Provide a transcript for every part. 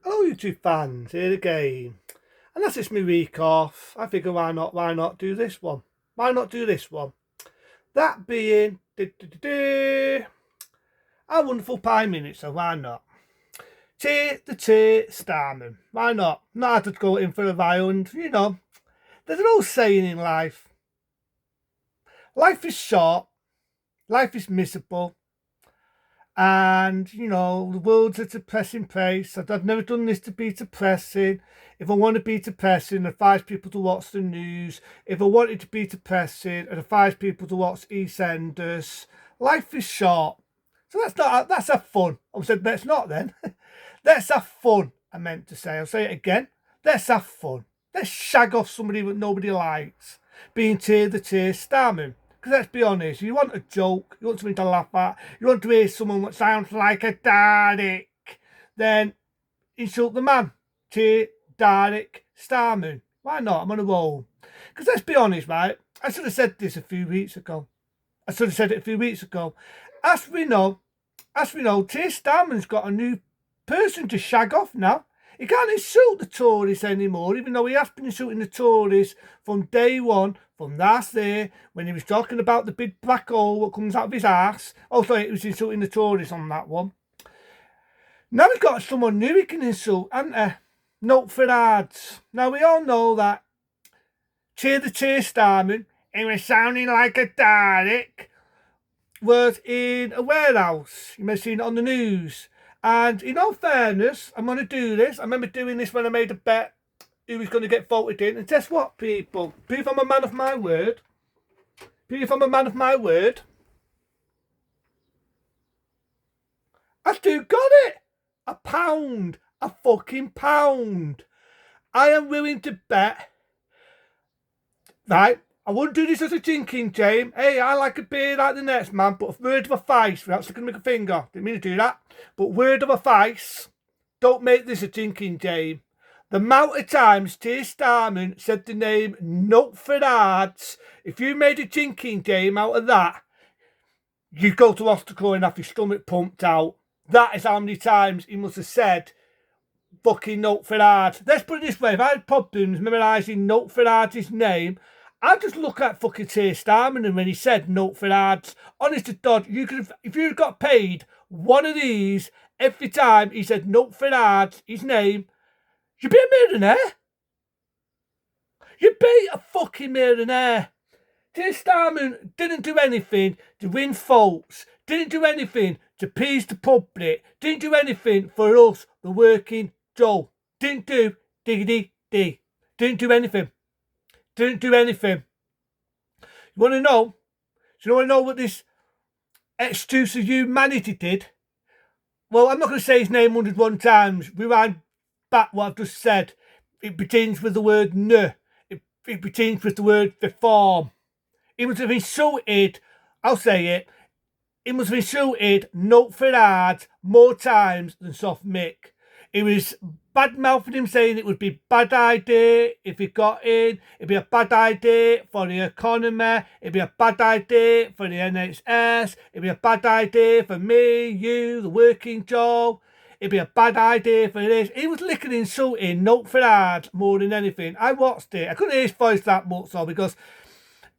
Hello YouTube fans, here again. And as it's my week off, I figure why not do this one? Why not do this one? That being our wonderful pie minute, so why not? Starman. Why not? Not had to go in for a violent, there's an old saying in life. Life is short, life is miserable, and the world's at a depressing pace. I've never done this to be depressing. If I want to be depressing, I advise people to watch the news. If I wanted to be depressing, I advise people to watch EastEnders. Life is short, so that's have fun. I said let's not then. Let's have fun. I meant to say. I'll say it again. Let's have fun. Let's shag off somebody that nobody likes. Being Tear Starman. Because let's be honest, you want a joke, you want something to laugh at, you want to hear someone that sounds like a Dalek, then insult the man. Dalek Starman. Why not? I'm on a roll. Because let's be honest, right? I should have said this a few weeks ago. As we know, Tear Starman's got a new person to shag off now. He can't insult the Tories anymore, even though he has been insulting the Tories from day one, from last year, when he was talking about the big black hole that comes out of his arse. Oh, sorry, he was insulting the Tories on that one. Now we've got someone new he can insult, and note for ads. Now we all know that Tear Starman, he was sounding like a Dalek, was in a warehouse. You may have seen it on the news. And in all fairness, I'm going to do this. I remember doing this when I made a bet who was going to get voted in. And guess what, people? If I'm a man of my word, I do got it. A pound. A fucking pound. I am willing to bet. Right? I wouldn't do this as a drinking game. Hey, I like a beer like the next man, but a word of advice without sticking my finger. Didn't mean to do that. But word of advice, don't make this a drinking game. The amount of times Tear Starman said the name Note for Ads, if you made a drinking game out of that, you'd go to hospital and have your stomach pumped out. That is how many times he must have said fucking Note for Ads. Let's put it this way, if I had problems memorising Note for Ads' name, I just look at fucking Tear Starman, and when he said Note for Ads, honest to God, you could have, if you'd got paid one of these every time he said Note for Ads, his name, you'd be a millionaire. You'd be a fucking millionaire. Tear Starman didn't do anything to win votes, didn't do anything to appease the public, didn't do anything for us, the working Joe. Didn't do diggity dee. Didn't do anything. Didn't do anything. You want to know? Do you want to know what this extrude of humanity did? Well, I'm not going to say his name 101 times. Rewind back what I've just said. It begins with the word N. It begins with the word reform. He must have insulted, I'll say it, he must have insulted Note for Ads more times than Soft Mick. He was bad mouthing him, saying it would be a bad idea if he got in. It'd be a bad idea for the economy. It'd be a bad idea for the NHS. It'd be a bad idea for me, you, the working Joe. It'd be a bad idea for this. He was licking and insulting Note for Ads more than anything. I watched it. I couldn't hear his voice that much though, because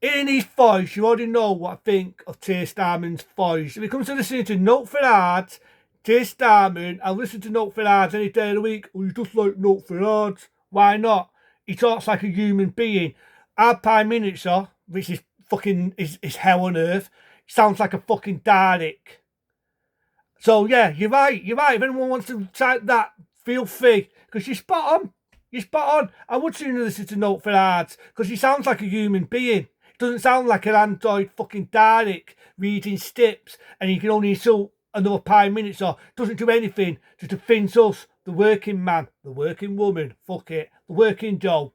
in his voice, you already know what I think of Tear Starman's voice. If it comes to listening to Note for Ads, Tear Starman, I'll listen to Note for Ads any day of the week. Oh, you just like Note for Ads. Why not? He talks like a human being. Our Prime Minister, which is fucking is hell on earth, sounds like a fucking Dalek. So yeah, you're right. If anyone wants to type that, feel free. Because you're spot on. I would sooner listen to Note for Ads because he sounds like a human being. Doesn't sound like an android fucking Dalek reading stips and he can only insult another Prime Minister. Doesn't do anything to defend us, the working man, the working woman, fuck it, the working Joe.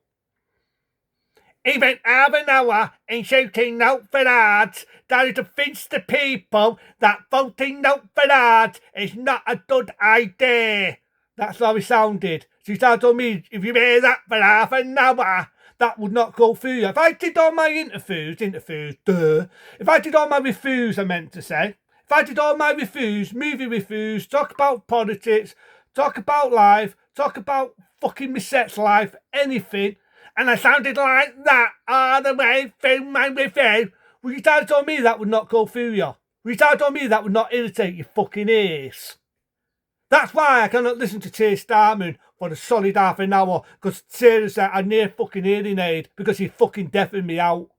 Even half an hour in shouting Note for Ads that it defends the people that voting Note for Ads is not a good idea. That's how he sounded. So he started on me, if you hear that for half an hour, that would not go through you. If I did all my interviews, if I did all my reviews, I meant to say, if I did all my reviews, movie reviews, talk about politics, talk about life, talk about fucking my sex life, anything, and I sounded like that all the way through my review. Well, you trying to tell me that would not go through you? Well, you trying to tell me that would not irritate your fucking ears? That's why I cannot listen to Keir Starmer for a solid half an hour, because seriously, I near fucking hearing aid because he fucking deafened me out.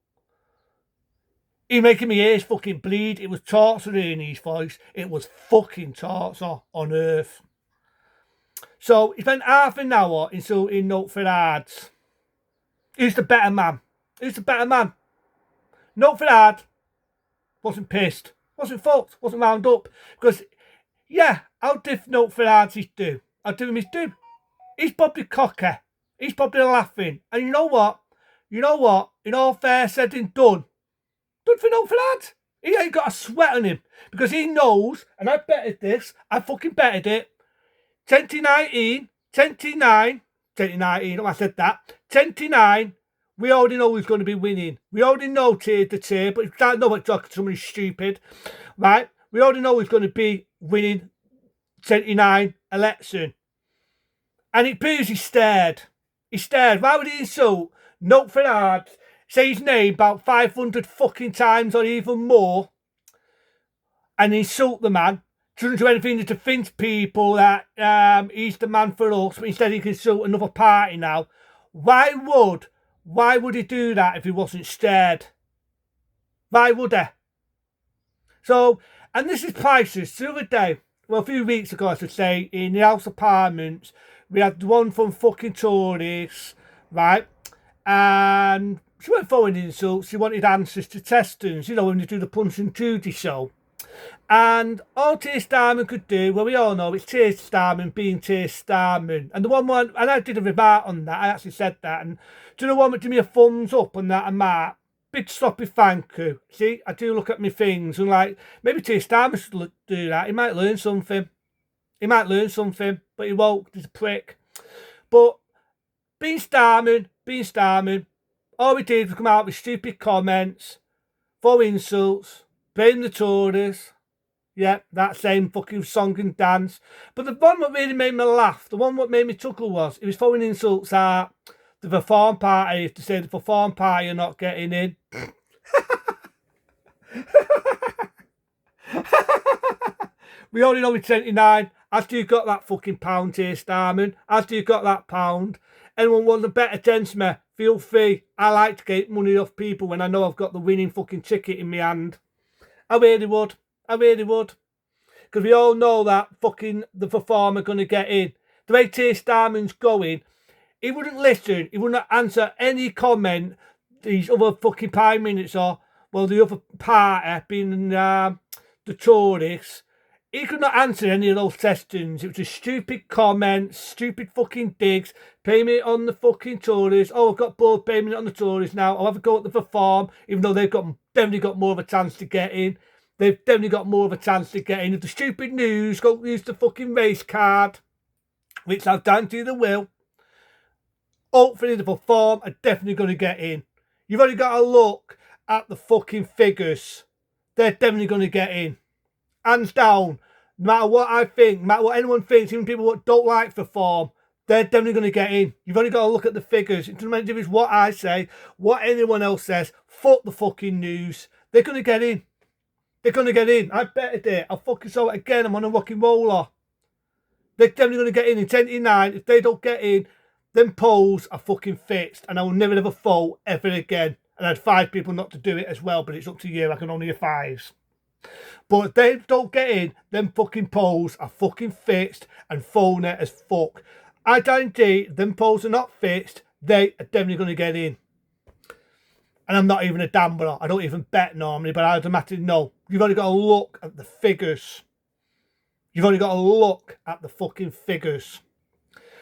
He making my ears fucking bleed. It was torture in his voice. It was fucking torture on earth. So he spent half an hour insulting Note for Ads. Who's the better man? Who's the better man? Note for Ad wasn't pissed, wasn't fucked, wasn't wound up. Because, yeah, I'll give Note for Ads his due. I'll give him his due. He's probably cocky. He's probably laughing. And you know what? You know what? In all fair said and done, good for Note for Ads. He ain't got a sweat on him. Because he knows, and I betted this, I fucking betted it. 2019, I said that. 29, we already know who's going to be winning. We already know tier to tier, but if you don't know what talking to somebody stupid, right? We already know who's going to be winning 29 election. And it proves he stared. He stared. Why would he insult Note for Ads, say his name about 500 fucking times or even more, and insult the man? Doesn't do anything to convince people that he's the man for us, but instead he can insult another party now. Why would he do that if he wasn't scared? Why would he? So, and this is priceless. The other day, well, a few weeks ago, I should say, in the House of Parliament, we had one from fucking Tories, right? And she weren't throwing insults. She wanted answers to questions, you know, when you do the Punch and Judy show. And all Keir Starmer could do, well, we all know it's Keir Starmer being Keir Starmer. And the one, and I did a remark on that, I actually said that. And do you know what, give me a thumbs up on that, and Mark? Big sloppy thank you. See, I do look at my things, and like, maybe Keir Starmer should do that. He might learn something. He might learn something, but he won't. He's a prick. But being Starmer, all we did was come out with stupid comments, for insults, blame the Tories. Yeah, that same fucking song and dance. But the one that really made me laugh, the one that made me chuckle was, he was throwing insults at the Reform Party to say the Reform Party are not getting in. We only know it's 29. As do you got that fucking pound here, Starman? As do you got that pound? Anyone wants a better chance me? Feel free. I like to get money off people when I know I've got the winning fucking ticket in my hand. I really would. Because we all know that fucking the Reform are going to get in. The way Keir Starmer's going, he wouldn't listen. He wouldn't answer any comment these other fucking Prime Ministers or, well, the other party being the Tories. He could not answer any of those questions. It was just stupid comments, stupid fucking digs, blame it on the fucking Tories. Oh, I've got bored blaming it on the Tories now. I'll have a go at the Reform, even though they've definitely got more of a chance to get in. They've definitely got more of a chance to get in. If the stupid news go use the fucking race card, which I've done to the will, hopefully the Reform are definitely going to get in. You've only got to look at the fucking figures. They're definitely going to get in. Hands down. No matter what I think, no matter what anyone thinks, even people that don't like Reform, they're definitely going to get in. You've only got to look at the figures. It doesn't matter if it's what I say, what anyone else says. Fuck the fucking news. They're going to get in. They're going to get in. I betted it. I'll fucking saw it again. I'm on a rocking roller. They're definitely going to get in 29. If they don't get in, then polls are fucking fixed. And I will never ever vote ever again. And I had 5 people not to do it as well, but it's up to you. I can only have 5s. But if they don't get in, then fucking polls are fucking fixed and phony as fuck. I guarantee them polls are not fixed. They are definitely going to get in. And I'm not even a gambler. I don't even bet normally, but I automatically know. You've only got to look at the figures. You've only got to look at the fucking figures.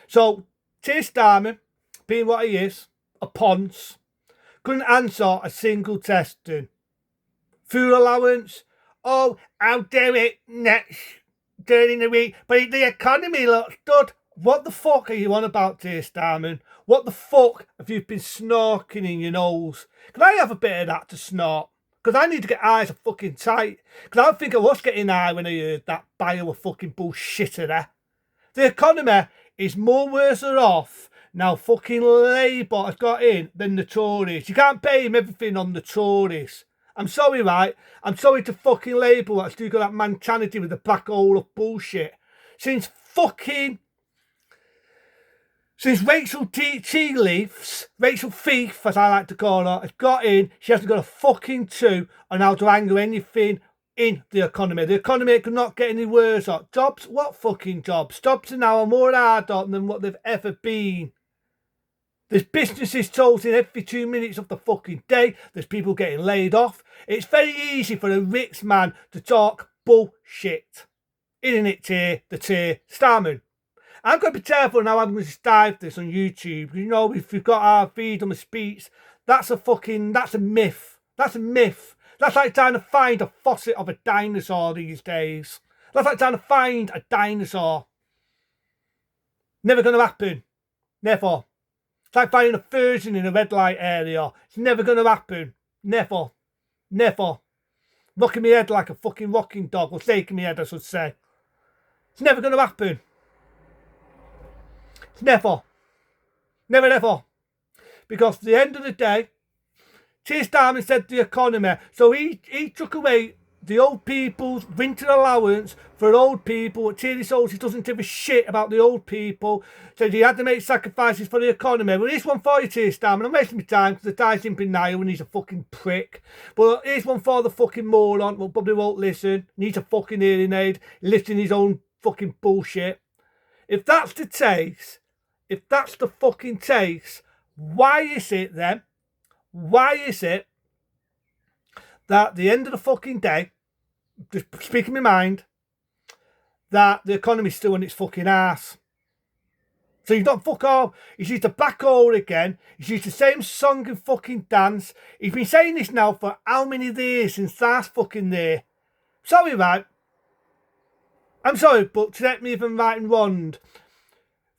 So, Keir Starmer, being what he is, a ponce, couldn't answer a single question. Fuel allowance, oh, I'll do it next during the week, but the economy looks good. What the fuck are you on about, Keir Starmer? What the fuck have you been snorking in your nose? Can I have a bit of that to snort? Because I need to get eyes are fucking tight. Because I don't think I was getting high when I heard that bio of fucking bullshitter there. The economy is more worse off now fucking Labour has got in than the Tories. You can't blame everything on the Tories. I'm sorry, right? I'm sorry to fucking Labour that's still got that mentality with the black hole of bullshit. Since Rachel Tea Leaves, Rachel Thief, as I like to call her, has got in, she hasn't got a fucking two on how to angle anything in the economy. The economy could not get any worse. Jobs? What fucking jobs? Jobs are now more hard than what they've ever been. There's businesses closing every 2 minutes of the fucking day. There's people getting laid off. It's very easy for a rich man to talk bullshit. Isn't it, the Starman? I'm going to be careful now. I'm going to dive this on YouTube. You know, if we've got our freedom of speech, that's a myth. That's a myth. That's like trying to find a faucet of a dinosaur these days. That's like trying to find a dinosaur. Never going to happen. Never. It's like finding a virgin in a red light area. It's never going to happen. Never. Never. Rocking my head like a fucking rocking dog. Or shaking my head, I should say. It's never going to happen. It's never. Never, ever. Because at the end of the day, Keir Starmer said the economy. So he took away the old people's winter allowance for old people. Thierry Solskjaer doesn't give a shit about the old people. Said he had to make sacrifices for the economy. Well, here's one for you, Keir Starmer. I'm wasting my time because the guy's in denial and he's a fucking prick. But here's one for the fucking moron who probably won't listen. Needs a fucking hearing aid. Lifting his own fucking bullshit. If that's the case, if that's the fucking case, why is it then? Why is it that at the end of the fucking day, just speaking my mind, that the economy's still on its fucking ass? So he's not fuck off. He's used the back hole again. He's used the same song and fucking dance. He's been saying this now for how many days since last fucking day? Sorry, right? I'm sorry, but to let me even right and wrong,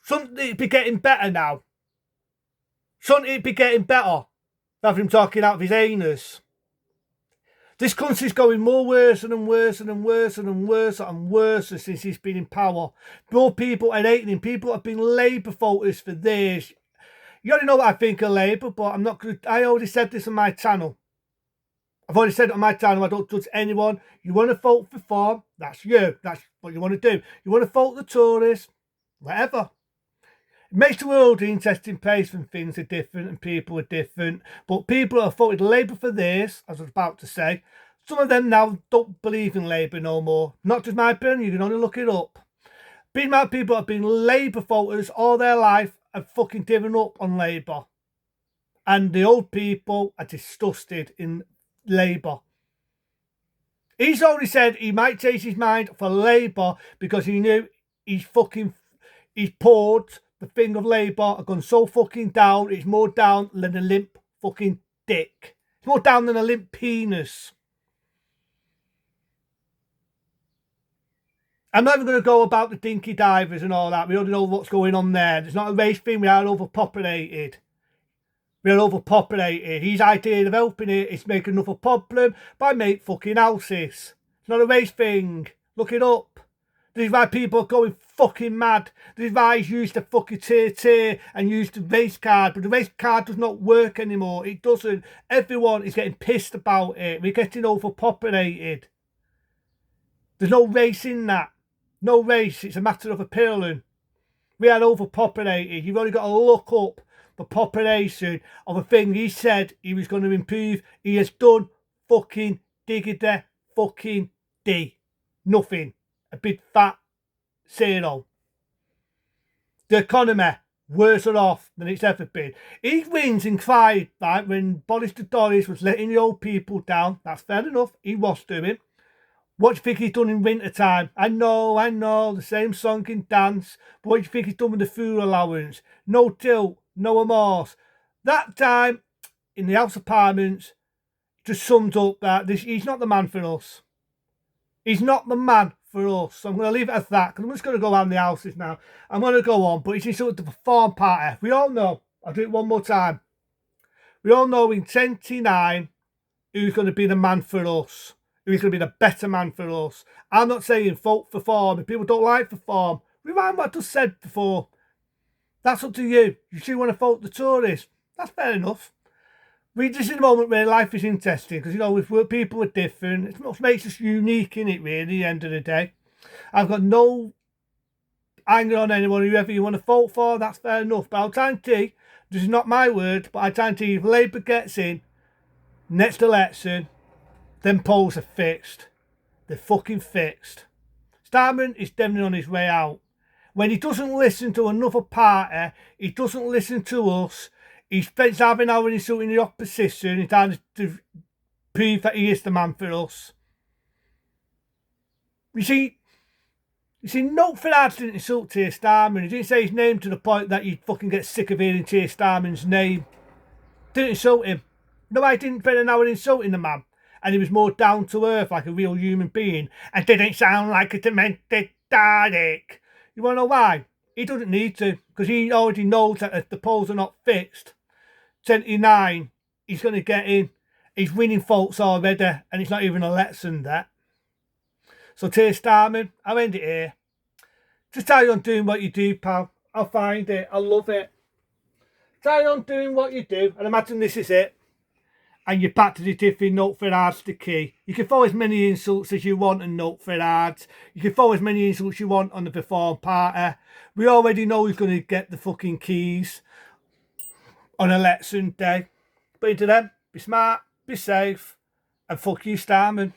shouldn't it be getting better now? Shouldn't it be getting better? Have him talking out of his anus. This country's going more worse and worse and worse and worse and worse since he's been in power. More people are hating him. People have been Labour voters for this. You already know what I think of Labour, but I'm not good. I already said this on my channel. I've already said it on my channel. I don't judge anyone. You want to vote for Form? That's you. That's what you want to do. You want to vote the Tories? Whatever. It makes the world an interesting place when things are different and people are different. But people have voted Labour for this, as I was about to say. Some of them now don't believe in Labour no more. Not just my opinion, you can only look it up. Big amount of people have been Labour voters all their life and fucking given up on Labour. And the old people are disgusted in Labour. He's already said he might change his mind for Labour because he knew he's poured the thing of Labour had gone so fucking down. It's more down than a limp fucking dick. It's more down than a limp penis. I'm not even going to go about the dinky divers and all that. We already know what's going on there. It's not a race thing. We are overpopulated. We're overpopulated. His idea of helping it is make another problem by make fucking houses. It's not a race thing. Look it up. This is why people are going fucking mad. This is why he's used the fucking tier and used the race card. But the race card does not work anymore. It doesn't. Everyone is getting pissed about it. We're getting overpopulated. There's no race in that. No race. It's a matter of appealing. We are overpopulated. You've only got to look up the population of a thing he said he was going to improve. He has done fucking diggity fucking D. Nothing. A big fat zero. The economy worse off than it's ever been. He wins and cried right when Boris Johnson was letting the old people down. That's fair enough. He was doing. What do you think he's done in winter time? I know, the same song and dance. But what do you think he's done with the food allowance? No tilt, no remorse. That time in the House of Parliament just summed up that he's not the man for us. He's not the man for us. So I'm going to leave it at that because I'm just going to go around the houses now. I'm going to go on, but it's something to perform party. We all know, I'll do it one more time. We all know in 29 who's going to be the man for us. Who's going to be the better man for us. I'm not saying vote for Form. If people don't like the Form, rewind what I just said before. That's up to you. You still want to vote the Tories. That's fair enough. This is the moment where life is interesting because, you know, if people are different, it's what makes us unique, in it, really, at the end of the day. I've got no anger on anyone. Whoever you want to vote for, that's fair enough. But I'll guarantee, this is not my word, but I guarantee if Labour gets in next election, them polls are fixed. They're fucking fixed. Starmer is definitely on his way out. When he doesn't listen to another party, he doesn't listen to us, he spends half an hour insulting the opposition, he's trying to prove that he is the man for us. You see, Note Farage didn't insult Keir Starmer. He didn't say his name to the point that you'd fucking get sick of hearing Keir Starmer's name. Didn't insult him. No, I didn't spend an hour insulting the man. And he was more down to earth, like a real human being, and didn't sound like a demented Dalek. You want to know why? He doesn't need to, because he already knows that if the polls are not fixed, 79, he's going to get in. He's winning votes already, and it's not even an election there. So, Keir Starmer, I'll end it here. Just carry on doing what you do, pal. I'll find it. I love it. Carry on doing what you do, and imagine this is it. And you're back to the Tiffy Note Farage the key. You can throw as many insults as you want on Note Farage. You can throw as many insults you want on the Reform Party. We already know who's going to get the fucking keys on election day. But into them, be smart, be safe, and fuck you, Starmer.